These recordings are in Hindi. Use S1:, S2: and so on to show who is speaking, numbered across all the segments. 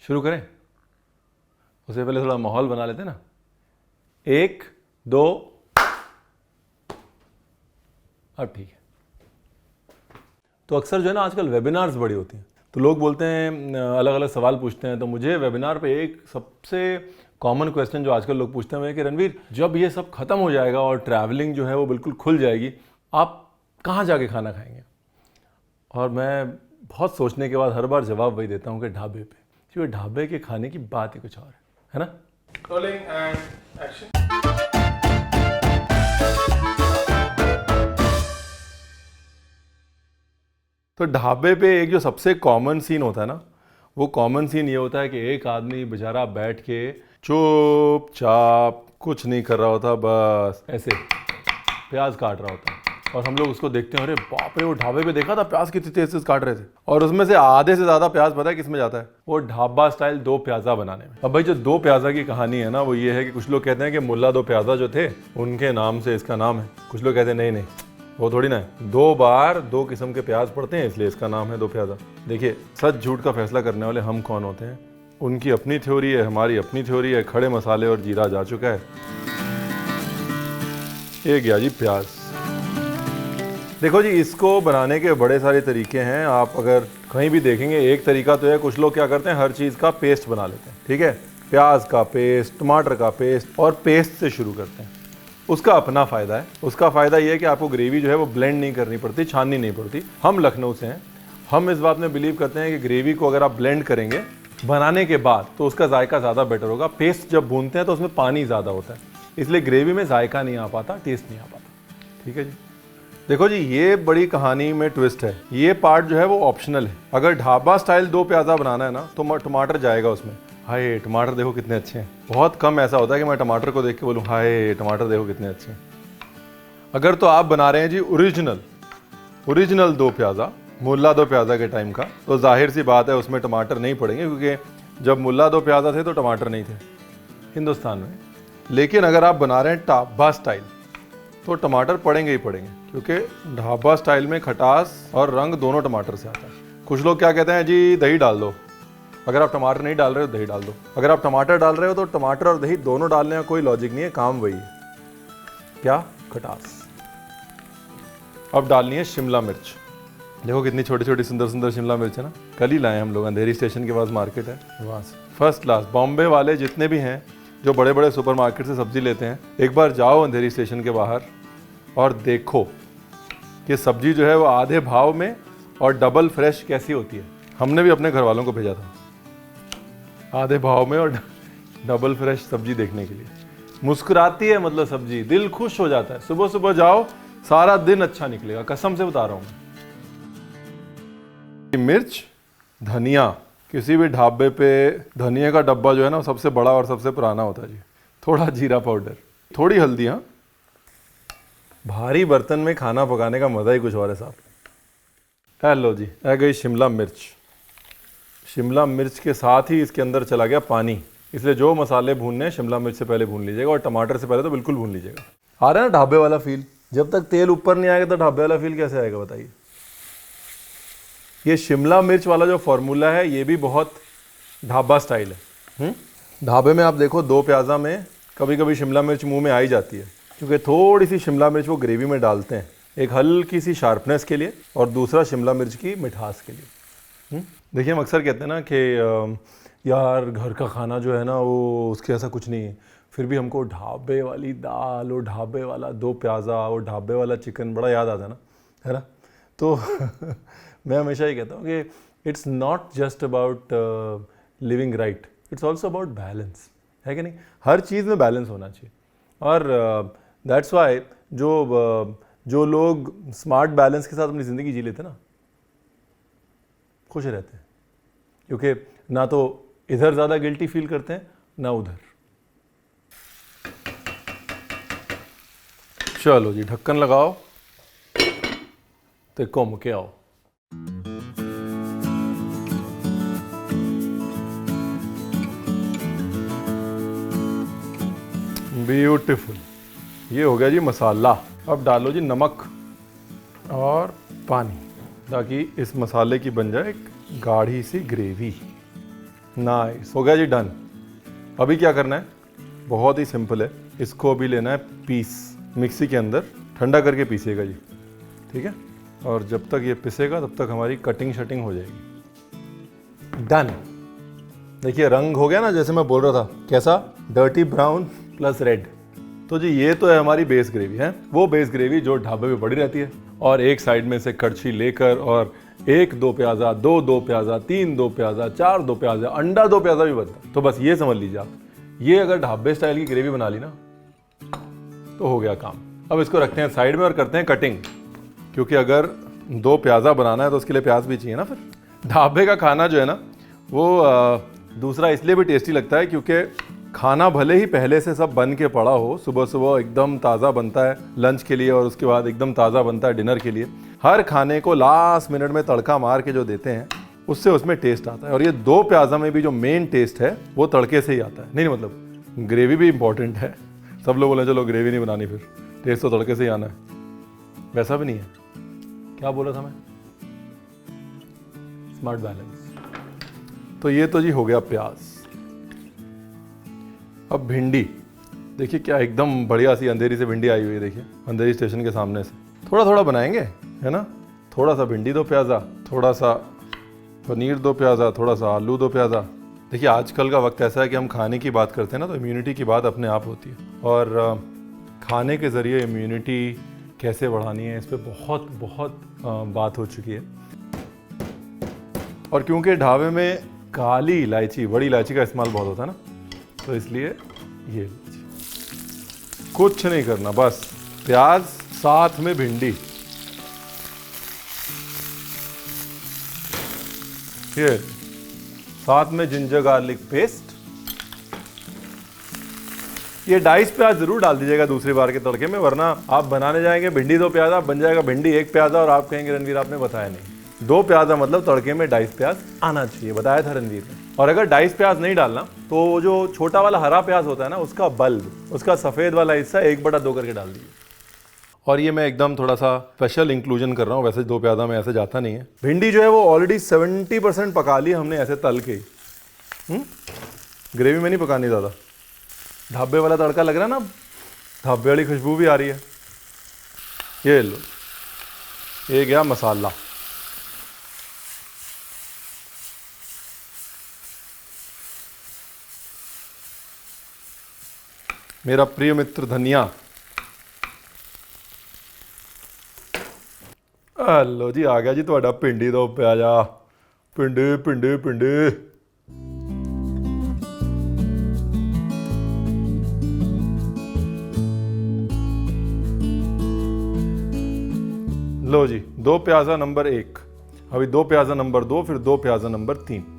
S1: शुरू करें? उससे पहले थोड़ा माहौल बना लेते हैं ना। 1 2 अब ठीक है। तो अक्सर जो है ना आजकल वेबिनार्स बड़ी होती हैं, तो लोग बोलते हैं अलग अलग सवाल पूछते हैं। तो मुझे वेबिनार पे एक सबसे कॉमन क्वेश्चन जो आजकल लोग पूछते हैं वो है कि रणवीर, जब ये सब खत्म हो जाएगा और ट्रैवलिंग जो है वो बिल्कुल खुल जाएगी, आप कहाँ जाके खाना खाएंगे? और मैं बहुत सोचने के बाद हर बार जवाब वही देता हूँ कि ढाबे पे, क्योंकि ढाबे के खाने की बात ही कुछ और है ना?
S2: Rolling and action.
S1: तो ढाबे पे एक जो सबसे कॉमन सीन होता है ना, वो कॉमन सीन ये होता है कि एक आदमी बेचारा बैठ के चुपचाप कुछ नहीं कर रहा होता, बस ऐसे प्याज काट रहा होता है। और हम लोग उसको देखते हैं, अरे बाप रे, वो ढाबे पे देखा था प्याज कितनी तेज से काट रहे थे। और उसमें से आधे से ज़्यादा प्याज पता है किस में जाता है? वो ढाबा स्टाइल दो प्याज़ा बनाने में। अब भाई जो दो प्याज़ा की कहानी है ना, वो ये है कि कुछ लोग कहते हैं कि मुल्ला दो प्याज़ा जो थे उनके नाम से इसका नाम है। कुछ लोग कहते हैं नहीं नहीं, वो थोड़ी ना है, 2 बार 2 किस्म के प्याज पड़ते हैं इसलिए इसका नाम है दो प्याज़ा। देखिए, सच झूठ का फैसला करने वाले हम कौन होते हैं? उनकी अपनी थ्योरी है, हमारी अपनी थ्योरी है। खड़े मसाले और जीरा जा चुका है, ये गया जी प्याज। देखो जी, इसको बनाने के बड़े सारे तरीके हैं। आप अगर कहीं भी देखेंगे, एक तरीका तो है, कुछ लोग क्या करते हैं, हर चीज़ का पेस्ट बना लेते हैं। ठीक है, प्याज का पेस्ट, टमाटर का पेस्ट, और पेस्ट से शुरू करते हैं। उसका अपना फ़ायदा है। उसका फ़ायदा ये है कि आपको ग्रेवी जो है वो ब्लेंड नहीं करनी पड़ती, छाननी नहीं पड़ती। हम लखनऊ से हैं, हम इस बात में बिलीव करते हैं कि ग्रेवी को अगर आप ब्लेंड करेंगे बनाने के बाद तो उसका जायका ज़्यादा बेटर होगा। पेस्ट जब भूनते हैं तो उसमें पानी ज़्यादा होता है, इसलिए ग्रेवी में जायका नहीं आ पाता, टेस्ट नहीं आ पाता। ठीक है जी। देखो जी, ये बड़ी कहानी में ट्विस्ट है। ये पार्ट जो है वो ऑप्शनल है। अगर ढाबा स्टाइल दो प्याज़ा बनाना है ना, तो टमाटर जाएगा उसमें। हाय टमाटर देखो कितने अच्छे हैं। बहुत कम ऐसा होता है कि मैं टमाटर को देख के बोलूँ हाय टमाटर देखो कितने अच्छे हैं। अगर तो आप बना रहे हैं जी ओरिजिनल दो प्याज़ा, मुल्ला दो प्याज़ा के टाइम का, तो जाहिर सी बात है उसमें टमाटर नहीं पड़ेंगे, क्योंकि जब मुल्ला दो प्याज़ा थे तो टमाटर नहीं थे हिंदुस्तान में। लेकिन अगर आप बना रहे हैं ढाबा स्टाइल तो टमाटर पड़ेंगे ही पड़ेंगे, क्योंकि ढाबा स्टाइल में खटास और रंग दोनों टमाटर से आता है। कुछ लोग क्या कहते हैं जी, दही डाल दो। अगर आप टमाटर नहीं डाल रहे हो दही डाल दो। अगर आप टमाटर डाल रहे हो तो टमाटर और दही दोनों डालने का कोई लॉजिक नहीं है, काम वही है, क्या? खटास। अब डालनी है शिमला मिर्च। देखो कितनी छोटी छोटी सुंदर सुंदर शिमला मिर्च है ना, कल ही लाए हम लोग, अंधेरी स्टेशन के पास मार्केट है वहाँ से, फर्स्ट क्लास। बॉम्बे वाले जितने भी हैं जो बड़े बड़े सुपरमार्केट से सब्जी लेते हैं, एक बार जाओ अंधेरी स्टेशन के बाहर और देखो कि सब्जी जो है वो आधे भाव में और डबल फ्रेश कैसी होती है। हमने भी अपने घर वालों को भेजा था आधे भाव में और डबल फ्रेश सब्जी देखने के लिए। मुस्कुराती है मतलब सब्जी, दिल खुश हो जाता है। सुबह सुबह जाओ, सारा दिन अच्छा निकलेगा, कसम से बता रहा हूँ। मिर्च, धनिया, किसी भी ढाबे पे धनिया का डब्बा जो है ना सबसे बड़ा और सबसे पुराना होता है जी। थोड़ा जीरा पाउडर, थोड़ी हल्दी। हाँ, भारी बर्तन में खाना पकाने का मज़ा ही कुछ और है साहब। हेलो जी, आ गई शिमला मिर्च। शिमला मिर्च के साथ ही इसके अंदर चला गया पानी, इसलिए जो मसाले भूनने शिमला मिर्च से पहले भून लीजिएगा और टमाटर से पहले तो बिल्कुल भून लीजिएगा। आ रहा है ना ढाबे वाला फील? जब तक तेल ऊपर नहीं आएगा तो ढाबे वाला फील कैसे आएगा बताइए? ये शिमला मिर्च वाला जो फॉर्मूला है ये भी बहुत ढाबा स्टाइल है। ढाबे में आप देखो दो प्याज़ा में कभी कभी शिमला मिर्च मुंह में आ ही जाती है, क्योंकि थोड़ी सी शिमला मिर्च वो ग्रेवी में डालते हैं, एक हल्की सी शार्पनेस के लिए और दूसरा शिमला मिर्च की मिठास के लिए। देखिए, हम अक्सर कहते हैं ना कि यार घर का खाना जो है ना वो उसके ऐसा कुछ नहीं है, फिर भी हमको ढाबे वाली दाल और ढाबे वाला दो प्याज़ा और ढाबे वाला चिकन बड़ा याद आता है ना? तो मैं हमेशा ये कहता हूँ कि it's not just about living right, it's also about balance, है कि नहीं? हर चीज़ में बैलेंस होना चाहिए। और दैट्स वाई जो लोग स्मार्ट बैलेंस के साथ अपनी ज़िंदगी जी लेते हैं ना, खुश रहते हैं, क्योंकि ना तो इधर ज़्यादा गिल्टी फील करते हैं ना उधर। चलो जी, ढक्कन लगाओ तो घूम के आओ। ब्यूटीफुल, ये हो गया जी मसाला। अब डालो जी नमक और पानी, ताकि इस मसाले की बन जाए एक गाढ़ी सी ग्रेवी। नाइस, हो गया जी, डन। अभी क्या करना है, बहुत ही सिंपल है। इसको अभी लेना है पीस, मिक्सी के अंदर ठंडा करके पीसेगा जी, ठीक है। और जब तक ये पिसेगा तब तक हमारी कटिंग शटिंग हो जाएगी। डन। देखिए रंग हो गया ना, जैसे मैं बोल रहा था, कैसा, डर्टी ब्राउन प्लस रेड। तो जी ये तो है हमारी बेस ग्रेवी, है वो बेस ग्रेवी जो ढाबे पे पड़ी रहती है। और एक साइड में से कड़छी लेकर और 1 2 प्याजा, 2 2 प्याजा, 3 2 प्याजा, 4 2 प्याजा, अंडा 2 प्याजा भी बनता है। तो बस ये समझ लीजिए आप, ये अगर ढाबे स्टाइल की ग्रेवी बना ली ना तो हो गया काम। अब इसको रखते हैं साइड में और करते हैं कटिंग, क्योंकि अगर 2 प्याजा बनाना है तो उसके लिए प्याज भी चाहिए ना। फिर ढाबे का खाना जो है ना वो दूसरा इसलिए भी टेस्टी लगता है क्योंकि खाना भले ही पहले से सब बन के पड़ा हो, सुबह सुबह एकदम ताज़ा बनता है लंच के लिए और उसके बाद एकदम ताज़ा बनता है डिनर के लिए। हर खाने को लास्ट मिनट में तड़का मार के जो देते हैं उससे उसमें टेस्ट आता है। और ये 2 प्याजा में भी जो मेन टेस्ट है वो तड़के से ही आता है। नहीं मतलब ग्रेवी भी इंपॉर्टेंट है। सब लोग बोले चलो ग्रेवी नहीं बनानी, फिर टेस्ट तो तड़के से ही आना है, वैसा भी नहीं है। क्या बोला था मैं, स्मार्ट बैलेंस। तो ये तो जी हो गया प्याज। अब भिंडी, देखिए क्या एकदम बढ़िया सी अंधेरी से भिंडी आई हुई है। देखिए अंधेरी स्टेशन के सामने से थोड़ा थोड़ा बनाएंगे, है ना। थोड़ा सा भिंडी 2 प्याजा, थोड़ा सा पनीर 2 प्याजा, थोड़ा सा आलू 2 प्याजा। देखिए आजकल का वक्त ऐसा है कि हम खाने की बात करते हैं ना तो इम्यूनिटी की बात अपने आप होती है। और खाने के ज़रिए इम्यूनिटी कैसे बढ़ानी है इस पर बहुत बात हो चुकी है। और क्योंकि ढाबे में काली इलायची, बड़ी इलायची का इस्तेमाल बहुत होता है ना, तो इसलिए ये कुछ नहीं करना, बस प्याज साथ में भिंडी, ये साथ में जिंजर गार्लिक पेस्ट। ये डाइस प्याज जरूर डाल दीजिएगा दूसरी बार के तड़के में, वरना आप बनाने जाएंगे भिंडी 2 प्याजा, बन जाएगा भिंडी 1 प्याजा और आप कहेंगे रणवीर आपने बताया नहीं। 2 प्याजा मतलब तड़के में डाइस प्याज आना चाहिए, बताया था रणवीर ने। और अगर डाइस प्याज नहीं डालना तो जो छोटा वाला हरा प्याज होता है ना, उसका बल्ब, उसका सफ़ेद वाला हिस्सा 1/2 करके डाल दीजिए। और ये मैं एकदम थोड़ा सा स्पेशल इंक्लूजन कर रहा हूँ, वैसे 2 प्याजा में ऐसे जाता नहीं है। भिंडी जो है वो ऑलरेडी 70% पका ली हमने ऐसे तल के। ग्रेवी में नहीं पकानी ज़्यादा। ढाबे वाला तड़का लग रहा है ना, ढाबे वाली खुशबू भी आ रही है। ये लो, ये गया मसाला। मेरा प्रिय मित्र धनिया। लो जी आ गया जी ਤੁਹਾਡਾ भिंडी 2 प्याजा। भिंडी भिंडी भिंडी। लो जी 2 प्याजा नंबर 1, अभी 2 प्याजा नंबर 2, फिर 2 प्याजा number 3।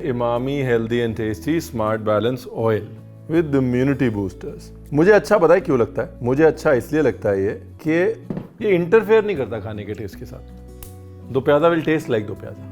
S1: Emami healthy and tasty smart balance oil with immunity boosters. मुझे अच्छा पता है क्यों लगता है, मुझे अच्छा इसलिए लगता है ये कि ये इंटरफेयर नहीं करता खाने के टेस्ट के साथ। 2 प्याजा विल टेस्ट लाइक 2 प्याजा।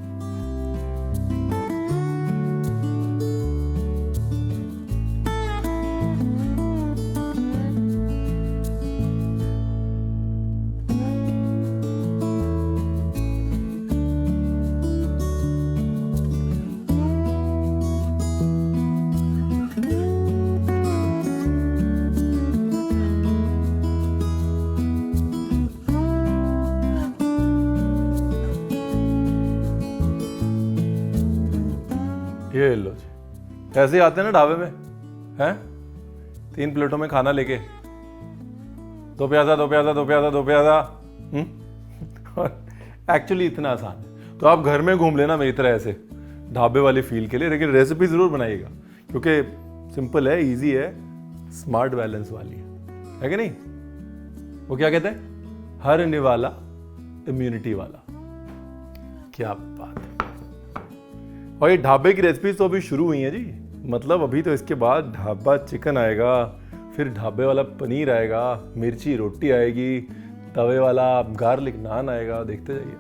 S1: ये लो जी, ऐसे ही आते हैं ना ढाबे में, हैं 3 प्लेटों में खाना लेके, 2 प्याजा 2 प्याजा 2 प्याजा 2 प्याजा। और एक्चुअली इतना आसान है। तो आप घर में घूम लेना मेरी तरह ऐसे ढाबे वाली फील के लिए, लेकिन रेसिपी ज़रूर बनाइएगा क्योंकि सिंपल है, इजी है, स्मार्ट बैलेंस वाली है। है कि नहीं? वो क्या कहते हैं? हर निवाला इम्यूनिटी वाला। क्या बात है। और ये ढाबे की रेसिपी तो अभी शुरू हुई है जी, मतलब अभी तो इसके बाद ढाबा चिकन आएगा, फिर ढाबे वाला पनीर आएगा, मिर्ची रोटी आएगी, तवे वाला गार्लिक नान आएगा, देखते जाइए।